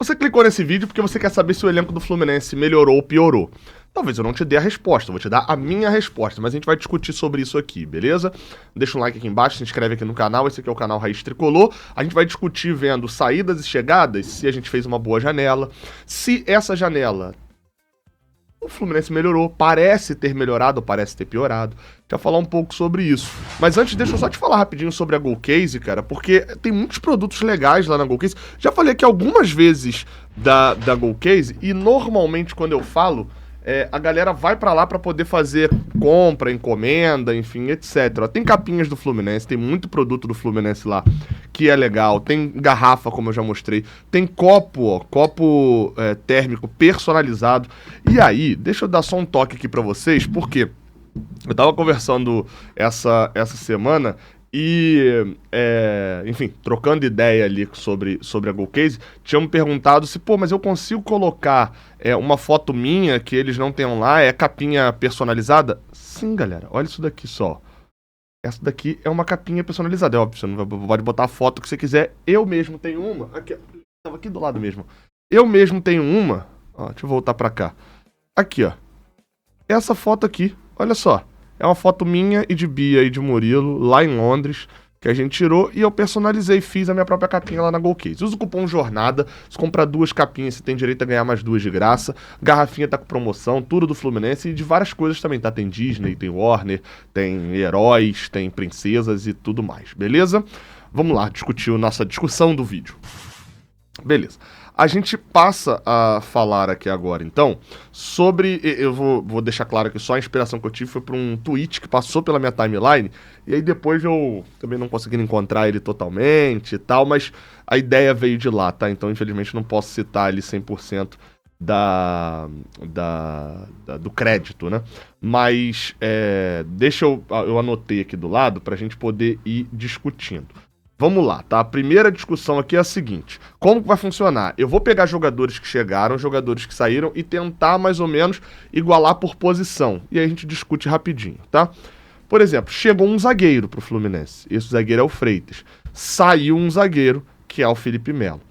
Você clicou nesse vídeo porque você quer saber se o elenco do Fluminense melhorou ou piorou. Talvez eu não te dê a resposta, eu vou te dar a minha resposta, mas a gente vai discutir sobre isso aqui, beleza? Deixa um like aqui embaixo, se inscreve aqui no canal, esse aqui é o canal Raiz Tricolor. A gente vai discutir vendo saídas e chegadas, se a gente fez uma boa janela, se essa janela o Fluminense melhorou, parece ter melhorado, parece ter piorado. Já falar um pouco sobre isso. Mas antes, deixa eu só te falar rapidinho sobre a Golcase, cara, porque tem muitos produtos legais lá na Golcase. Já falei aqui algumas vezes da Golcase e normalmente quando eu falo, a galera vai pra lá pra poder fazer compra, encomenda, enfim, etc. Ó, tem capinhas do Fluminense, tem muito produto do Fluminense lá que é legal. Tem garrafa, como eu já mostrei. Tem copo, ó, copo térmico personalizado. E aí, deixa eu dar só um toque aqui pra vocês, porque eu tava conversando essa semana e, enfim, trocando ideia ali sobre a Golcase, tinham me perguntado se, pô, mas eu consigo colocar uma foto minha que eles não tenham lá, capinha personalizada? Sim, galera, olha isso daqui só. Essa daqui é uma capinha personalizada, é óbvio, você não pode botar a foto que você quiser. Eu mesmo tenho uma, aqui, tava aqui do lado mesmo. Eu mesmo tenho uma, ó, deixa eu voltar pra cá. Aqui, ó, essa foto aqui, olha só. É uma foto minha e de Bia e de Murilo, lá em Londres, que a gente tirou e eu personalizei, fiz a minha própria capinha lá na Golcase. Usa o cupom JORNADA, se comprar 2 capinhas, você tem direito a ganhar mais 2 de graça. Garrafinha tá com promoção, tudo do Fluminense e de várias coisas também, tá? Tem Disney, tem Warner, tem heróis, tem princesas e tudo mais, beleza? Vamos lá, discutir a nossa discussão do vídeo. Beleza. A gente passa a falar aqui agora, então, sobre... Eu vou deixar claro que só a inspiração que eu tive foi por um tweet que passou pela minha timeline, e aí depois eu também não consegui encontrar ele totalmente e tal, mas a ideia veio de lá, tá? Então, infelizmente, não posso citar ali 100% do crédito, né? Mas deixa eu anotei aqui do lado pra gente poder ir discutindo. Vamos lá, tá? A primeira discussão aqui é a seguinte. Como que vai funcionar? Eu vou pegar jogadores que chegaram, jogadores que saíram e tentar mais ou menos igualar por posição. E aí a gente discute rapidinho, tá? Por exemplo, chegou um zagueiro pro Fluminense. Esse zagueiro é o Freitas. Saiu um zagueiro, que é o Felipe Melo.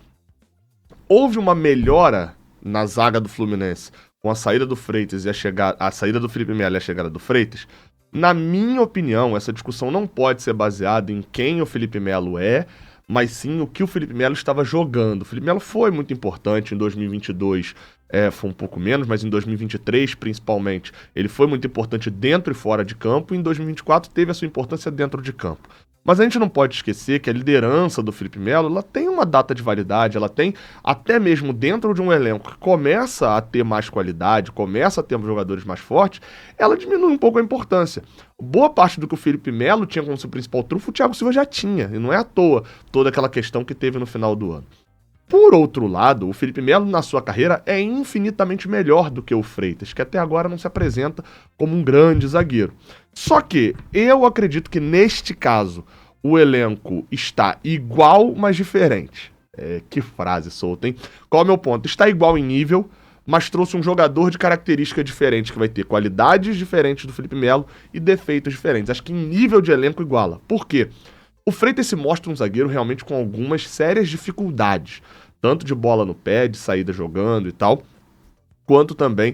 Houve uma melhora na zaga do Fluminense com a saída do Freitas e a saída do Felipe Melo e a chegada do Freitas? Na minha opinião, essa discussão não pode ser baseada em quem o Felipe Melo é, mas sim o que o Felipe Melo estava jogando. O Felipe Melo foi muito importante em 2022, foi um pouco menos, mas em 2023, principalmente, ele foi muito importante dentro e fora de campo, e em 2024 teve a sua importância dentro de campo. Mas a gente não pode esquecer que a liderança do Felipe Melo, ela tem uma data de validade, ela tem, até mesmo dentro de um elenco que começa a ter mais qualidade, começa a ter jogadores mais fortes, ela diminui um pouco a importância. Boa parte do que o Felipe Melo tinha como seu principal trunfo, o Thiago Silva já tinha, e não é à toa toda aquela questão que teve no final do ano. Por outro lado, o Felipe Melo, na sua carreira, é infinitamente melhor do que o Freitas, que até agora não se apresenta como um grande zagueiro. Só que eu acredito que, neste caso, o elenco está igual, mas diferente. Que frase solta, hein? Qual é o meu ponto? Está igual em nível, mas trouxe um jogador de característica diferente, que vai ter qualidades diferentes do Felipe Melo e defeitos diferentes. Acho que em nível de elenco iguala. Por quê? O Freitas se mostra um zagueiro realmente com algumas sérias dificuldades, tanto de bola no pé, de saída jogando e tal, quanto também,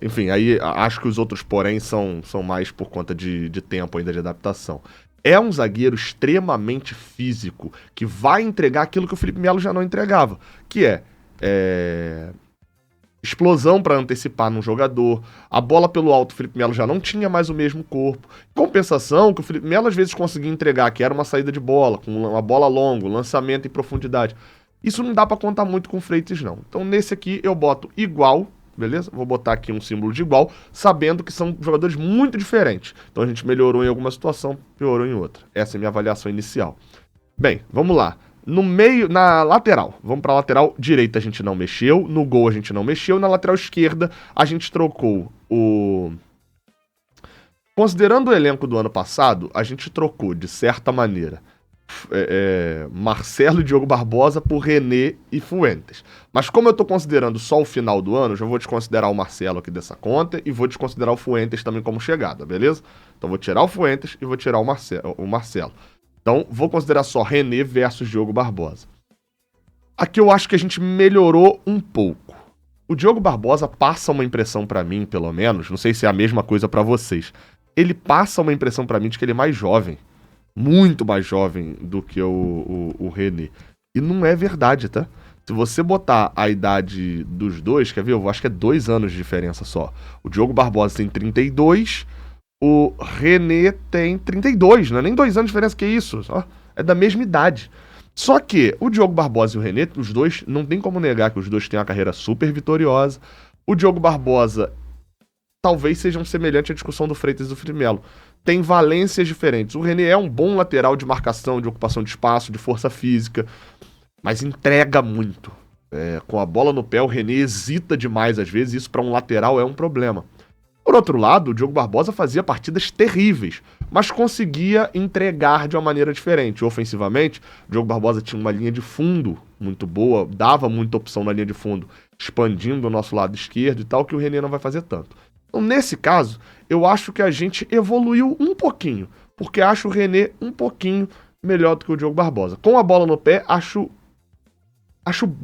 enfim, aí acho que os outros porém são mais por conta de tempo ainda de adaptação. É um zagueiro extremamente físico, que vai entregar aquilo que o Felipe Melo já não entregava, que explosão para antecipar num jogador, a bola pelo alto o Felipe Melo já não tinha mais o mesmo corpo. Compensação que o Felipe Melo às vezes conseguia entregar, que era uma saída de bola, com uma bola longa, lançamento em profundidade. Isso não dá para contar muito com o Freitas, não. Então nesse aqui eu boto igual, beleza? Vou botar aqui um símbolo de igual, sabendo que são jogadores muito diferentes. Então a gente melhorou em alguma situação, piorou em outra. Essa é a minha avaliação inicial. Bem, vamos lá. No meio, na lateral, vamos pra lateral direita a gente não mexeu, no gol a gente não mexeu, na lateral esquerda a gente trocou o... Considerando o elenco do ano passado, a gente trocou, de certa maneira, Marcelo e Diogo Barbosa por René e Fuentes. Mas como eu tô considerando só o final do ano, já vou desconsiderar o Marcelo aqui dessa conta e vou desconsiderar o Fuentes também como chegada, beleza? Então vou tirar o Fuentes e vou tirar o Marcelo. Então vou considerar só René versus Diogo Barbosa. Aqui eu acho que a gente melhorou um pouco. O Diogo Barbosa passa uma impressão pra mim, pelo menos, não sei se é a mesma coisa pra vocês. Ele passa uma impressão pra mim de que ele é mais jovem. Muito mais jovem do que o René. E não é verdade, tá? Se você botar a idade dos dois, quer ver? Eu acho que é 2 anos de diferença só. O Diogo Barbosa tem 32, o René tem 32, não é nem 2 anos de diferença, que isso? É da mesma idade. Só que o Diogo Barbosa e o René, os dois, não tem como negar que os dois têm uma carreira super vitoriosa. O Diogo Barbosa talvez seja semelhante à discussão do Freitas e do Felipe Melo. Tem valências diferentes. O René é um bom lateral de marcação, de ocupação de espaço, de força física, mas entrega muito. Com a bola no pé, o René hesita demais às vezes, e isso para um lateral é um problema. Por outro lado, o Diogo Barbosa fazia partidas terríveis, mas conseguia entregar de uma maneira diferente. Ofensivamente, o Diogo Barbosa tinha uma linha de fundo muito boa, dava muita opção na linha de fundo, expandindo o nosso lado esquerdo e tal, que o René não vai fazer tanto. Então, nesse caso, eu acho que a gente evoluiu um pouquinho, porque acho o René um pouquinho melhor do que o Diogo Barbosa. Com a bola no pé, acho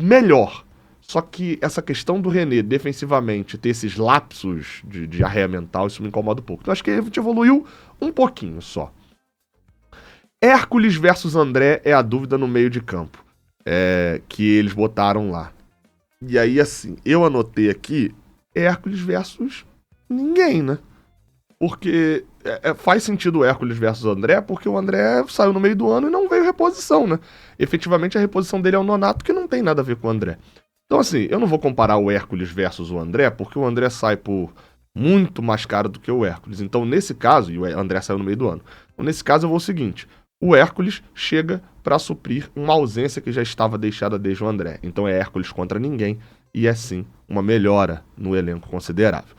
melhor. Só que essa questão do René, defensivamente, ter esses lapsos de arreia mental, isso me incomoda um pouco. Então acho que a gente evoluiu um pouquinho só. Hércules versus André é a dúvida no meio de campo. Que eles botaram lá. E aí, assim, eu anotei aqui Hércules versus ninguém, né? Porque faz sentido o Hércules versus o André, porque o André saiu no meio do ano e não veio reposição, né? Efetivamente, a reposição dele é o Nonato, que não tem nada a ver com o André. Então, assim, eu não vou comparar o Hércules versus o André, porque o André sai por muito mais caro do que o Hércules. Então, nesse caso, e o André saiu no meio do ano, então, nesse caso eu vou o seguinte, o Hércules chega para suprir uma ausência que já estava deixada desde o André. Então é Hércules contra ninguém, e é sim uma melhora no elenco considerável.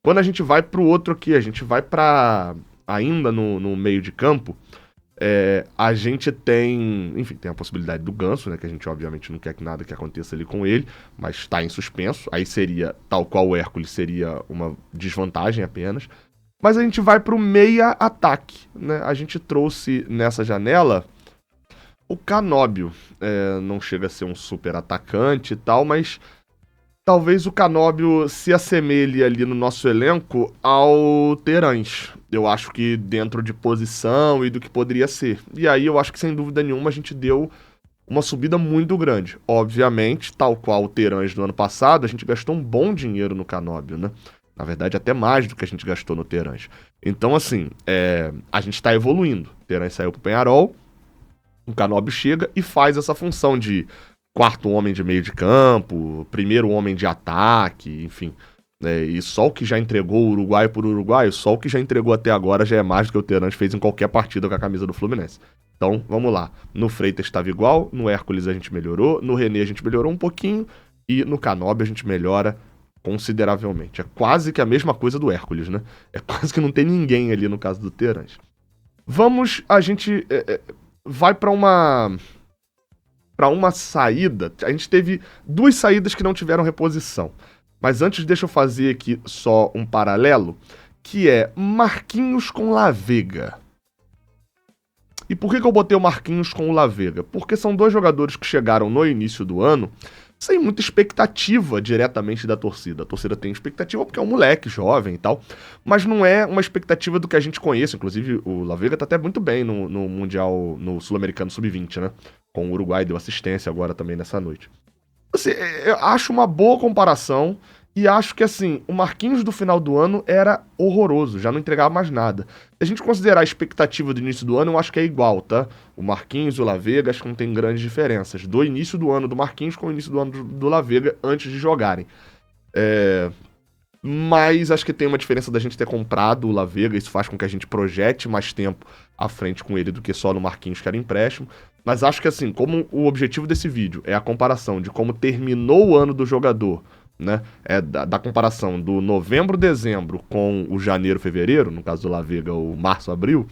Quando a gente vai pro outro aqui, a gente vai para ainda no meio de campo, a gente tem, enfim, tem a possibilidade do Ganso, né, que a gente obviamente não quer que nada que aconteça ali com ele, mas está em suspenso, aí seria, tal qual o Hércules, seria uma desvantagem apenas. Mas a gente vai pro meia-ataque, né, a gente trouxe nessa janela o Canóbio, não chega a ser um super atacante e tal, mas talvez o Canóbio se assemelhe ali no nosso elenco ao Terãs. Eu acho que dentro de posição e do que poderia ser. E aí eu acho que sem dúvida nenhuma a gente deu uma subida muito grande. Obviamente, tal qual o Terãs do ano passado, a gente gastou um bom dinheiro no Canóbio, né? Na verdade, até mais do que a gente gastou no Terãs. Então, assim, a gente tá evoluindo. O Terãs saiu pro Peñarol, o Canóbio chega e faz essa função de quarto homem de meio de campo, primeiro homem de ataque, enfim. E só o que já entregou Uruguai por Uruguai, só o que já entregou até agora já é mais do que o Terãs fez em qualquer partida com a camisa do Fluminense. Então, vamos lá. No Freitas estava igual, no Hércules a gente melhorou, no René a gente melhorou um pouquinho e no Canóbio a gente melhora consideravelmente. É quase que a mesma coisa do Hércules, né? É quase que não tem ninguém ali no caso do Terãs. A gente vai para uma saída. A gente teve 2 saídas que não tiveram reposição. Mas antes, deixa eu fazer aqui só um paralelo, que é Marquinhos com Lavega. E por que eu botei o Marquinhos com o Lavega? Porque são 2 jogadores que chegaram no início do ano sem muita expectativa diretamente da torcida. A torcida tem expectativa porque é um moleque jovem e tal, mas não é uma expectativa do que a gente conhece. Inclusive, o Lavega tá até muito bem no Mundial, no Sul-Americano Sub-20, né? Com o Uruguai, deu assistência agora também nessa noite. Assim, eu acho uma boa comparação e acho que, assim, o Marquinhos do final do ano era horroroso, já não entregava mais nada. Se a gente considerar a expectativa do início do ano, eu acho que é igual, tá? O Marquinhos e o Lavega, acho que não tem grandes diferenças. Do início do ano do Marquinhos com o início do ano do Lavega antes de jogarem. Mas acho que tem uma diferença da gente ter comprado o Lavega, isso faz com que a gente projete mais tempo à frente com ele do que só no Marquinhos, que era empréstimo. Mas acho que, assim, como o objetivo desse vídeo é a comparação de como terminou o ano do jogador, né? Da comparação do novembro, dezembro com o janeiro, fevereiro, no caso do Lavega, o março, abril.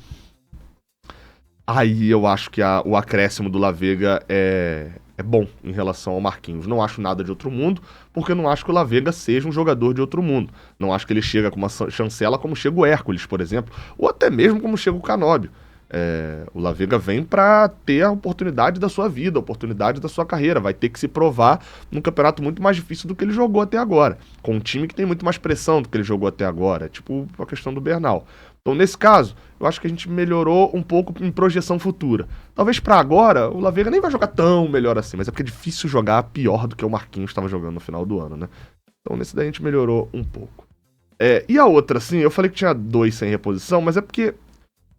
Aí eu acho que o acréscimo do Lavega é bom em relação ao Marquinhos. Não acho nada de outro mundo, porque não acho que o Lavega seja um jogador de outro mundo. Não acho que ele chega com uma chancela como chega o Hércules, por exemplo, ou até mesmo como chega o Canóbio. O La Vega vem pra ter a oportunidade da sua vida, a oportunidade da sua carreira. Vai ter que se provar num campeonato muito mais difícil do que ele jogou até agora. Com um time que tem muito mais pressão do que ele jogou até agora. Tipo a questão do Bernal. Então, nesse caso, eu acho que a gente melhorou um pouco em projeção futura. Talvez pra agora, o La Vega nem vai jogar tão melhor assim, mas é porque é difícil jogar pior do que o Marquinhos estava jogando no final do ano, né? Então, nesse daí a gente melhorou um pouco. E a outra, assim, eu falei que tinha 2 sem reposição, mas é porque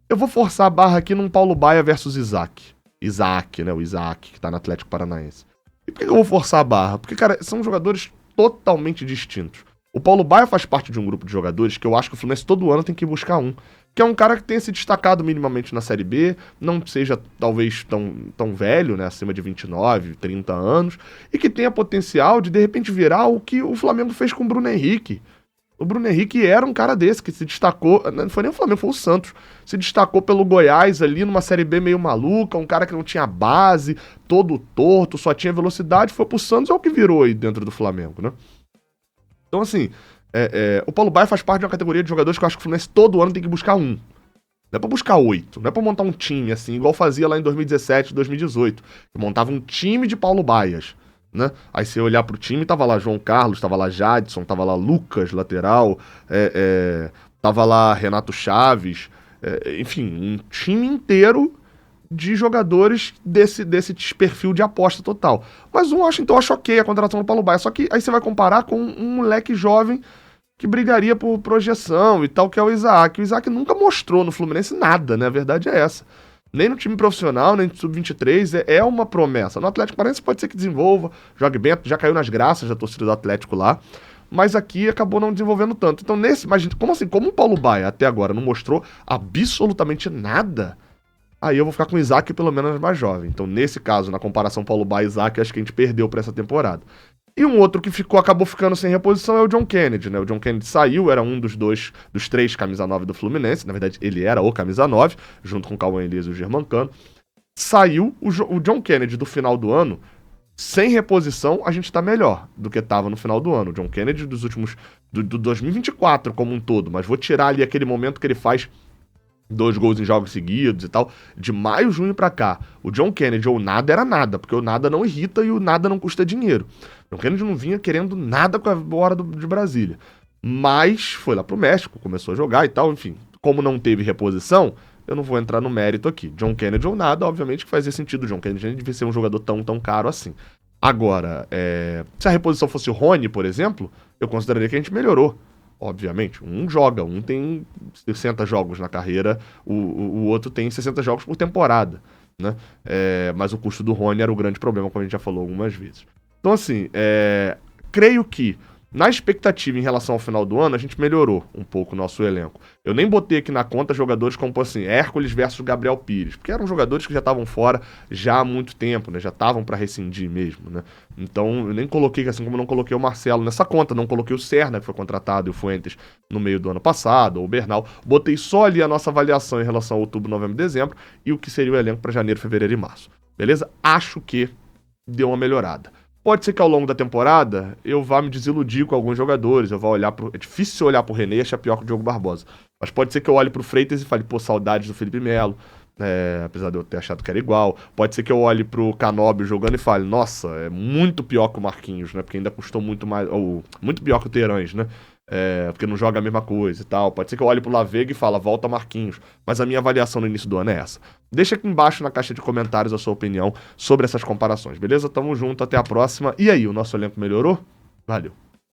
eu vou forçar a barra aqui num Paulo Baia versus Isaac. Isaac, né? O Isaac, que tá no Atlético Paranaense. E por que eu vou forçar a barra? Porque, cara, são jogadores totalmente distintos. O Paulo Baia faz parte de um grupo de jogadores que eu acho que o Fluminense todo ano tem que buscar um. Que é um cara que tenha se destacado minimamente na Série B, não seja talvez tão velho, né? Acima de 29, 30 anos, e que tenha potencial de repente virar o que o Flamengo fez com o Bruno Henrique. O Bruno Henrique era um cara desse, que se destacou, não foi nem o Flamengo, foi o Santos, se destacou pelo Goiás ali numa Série B meio maluca, um cara que não tinha base, todo torto, só tinha velocidade, foi pro Santos, é o que virou aí dentro do Flamengo, né? Então assim, o Paulo Baia faz parte de uma categoria de jogadores que eu acho que o Fluminense todo ano tem que buscar um. Não é pra buscar 8, não é pra montar um time assim, igual fazia lá em 2017, 2018, que montava um time de Paulo Baias. Né? Aí você olhar pro time, tava lá João Carlos, tava lá Jadson, tava lá Lucas, lateral, tava lá Renato Chaves, enfim, um time inteiro de jogadores desse perfil de aposta total. Mas o Washington acho ok a contratação do Paulo Baia, só que aí você vai comparar com um moleque jovem que brigaria por projeção e tal, que é o Isaac. O Isaac nunca mostrou no Fluminense nada, né? A verdade é essa. Nem no time profissional, nem no sub-23, é uma promessa. No Atlético Paranaense pode ser que desenvolva, jogue bem, já caiu nas graças da torcida do Atlético lá, mas aqui acabou não desenvolvendo tanto. Então mas como assim, como o Paulo Baia até agora não mostrou absolutamente nada, aí eu vou ficar com o Isaac pelo menos mais jovem. Então nesse caso, na comparação Paulo Baia e Isaac, acho que a gente perdeu pra essa temporada. E um outro que acabou ficando sem reposição é o John Kennedy, né? O John Kennedy saiu, era um dos 3 camisa 9 do Fluminense. Na verdade, ele era o camisa 9, junto com o Cauã Elias e o Germancano. Saiu o John Kennedy do final do ano, sem reposição, a gente tá melhor do que tava no final do ano. O John Kennedy dos últimos, do 2024 como um todo, mas vou tirar ali aquele momento que ele faz 2 gols em jogos seguidos e tal, de maio, junho pra cá. O John Kennedy ou nada era nada, porque o nada não irrita e o nada não custa dinheiro. O John Kennedy não vinha querendo nada com a hora de Brasília. Mas foi lá pro México, começou a jogar e tal, enfim. Como não teve reposição, eu não vou entrar no mérito aqui. John Kennedy ou nada, obviamente que fazia sentido. O John Kennedy nem devia ser um jogador tão caro assim. Agora, se a reposição fosse o Rony, por exemplo, eu consideraria que a gente melhorou. Obviamente, um joga, um tem 60 jogos na carreira, o outro tem 60 jogos por temporada, né? Mas o custo do Rony era o grande problema, como a gente já falou algumas vezes. Então, assim, creio que na expectativa em relação ao final do ano, a gente melhorou um pouco o nosso elenco. Eu nem botei aqui na conta jogadores como, assim, Hércules versus Gabriel Pires, porque eram jogadores que já estavam fora já há muito tempo, né? Já estavam para rescindir mesmo, né? Então, eu nem coloquei, assim como não coloquei o Marcelo nessa conta, não coloquei o Serna, que foi contratado, e o Fuentes no meio do ano passado, ou o Bernal. Botei só ali a nossa avaliação em relação a outubro, novembro e dezembro, e o que seria o elenco para janeiro, fevereiro e março. Beleza? Acho que deu uma melhorada. Pode ser que ao longo da temporada eu vá me desiludir com alguns jogadores, eu vá olhar pro... É difícil olhar pro René e achar pior que o Diogo Barbosa. Mas pode ser que eu olhe pro Freitas e fale, pô, saudades do Felipe Melo, apesar de eu ter achado que era igual. Pode ser que eu olhe pro Canóbio jogando e fale, nossa, é muito pior que o Marquinhos, né? Porque ainda custou muito mais, ou muito pior que o Terãs, né? Porque não joga a mesma coisa e tal. Pode ser que eu olhe pro Lavega e fale, volta Marquinhos. Mas a minha avaliação no início do ano é essa. Deixa aqui embaixo na caixa de comentários a sua opinião sobre essas comparações, beleza? Tamo junto, até a próxima. E aí, o nosso elenco melhorou? Valeu!